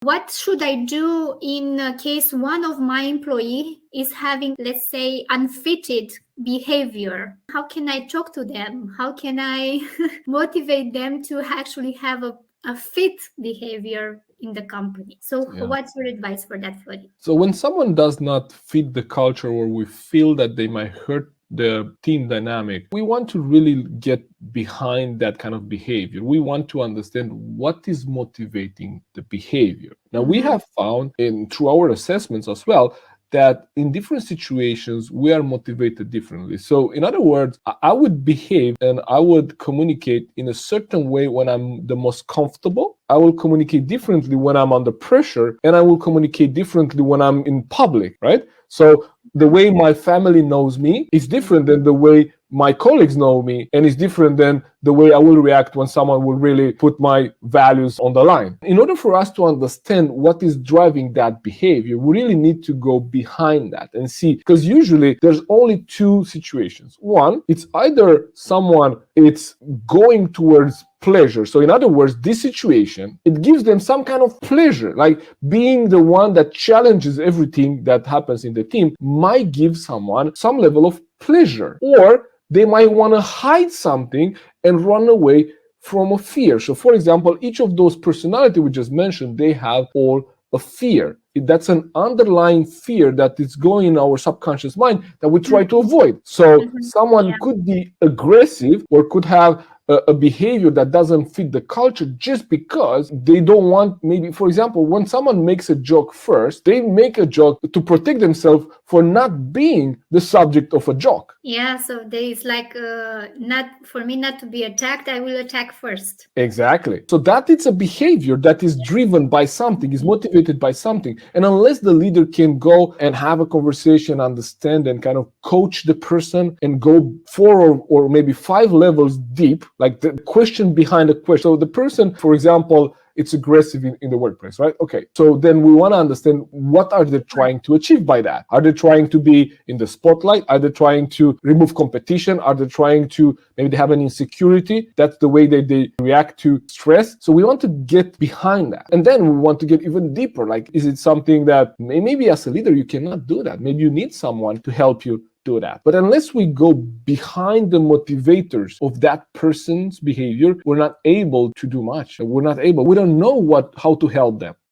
What should I do in case one of my employee is having, let's say, unfitted behavior? How can I talk to them? How can I motivate them to actually have a fit behavior in the company? So what's your advice for that, Flori? So when someone does not fit the culture, or we feel that they might hurt the team dynamic, we want to really get behind that kind of behavior. We want to understand what is motivating the behavior. Now, we have found through our assessments as well that in different situations, we are motivated differently. So in other words, I would behave and I would communicate in a certain way when I'm the most comfortable. I will communicate differently when I'm under pressure, and I will communicate differently when I'm in public, right? So the way my family knows me is different than the way my colleagues know me, and is different than the way I will react when someone will really put my values on the line. In order for us to understand what is driving that behavior, we really need to go behind that and see, because usually there's only two situations. One, it's either someone it's going towards pleasure. So in other words, this situation, it gives them some kind of pleasure, like being the one that challenges everything that happens in the team might give someone some level of pleasure, or they might want to hide something and run away from a fear. So for example, each of those personalities we just mentioned, they have all a fear. That's an underlying fear that is going in our subconscious mind that we try to avoid. So someone could be aggressive or could have a behavior that doesn't fit the culture just because they don't want, maybe, for example, when someone makes a joke first, they make a joke to protect themselves for not being the subject of a joke. Yeah, so there is like, not for me not to be attacked, I will attack first. Exactly. So that it's a behavior that is driven by something, is motivated by something. And unless the leader can go and have a conversation, understand, and kind of coach the person and go 4 or maybe 5 levels deep, like the question behind the question. So the person, for example, it's aggressive in the workplace, right? Okay, so then we want to understand, what are they trying to achieve by that? Are they trying to be in the spotlight? Are they trying to remove competition? Are they trying to, maybe they have an insecurity? That's the way they react to stress. So we want to get behind that. And then we want to get even deeper. Like, is it something that maybe as a leader, you cannot do that? Maybe you need someone to help you do that. But unless we go behind the motivators of that person's behavior, we're not able to do much. We don't know how to help them.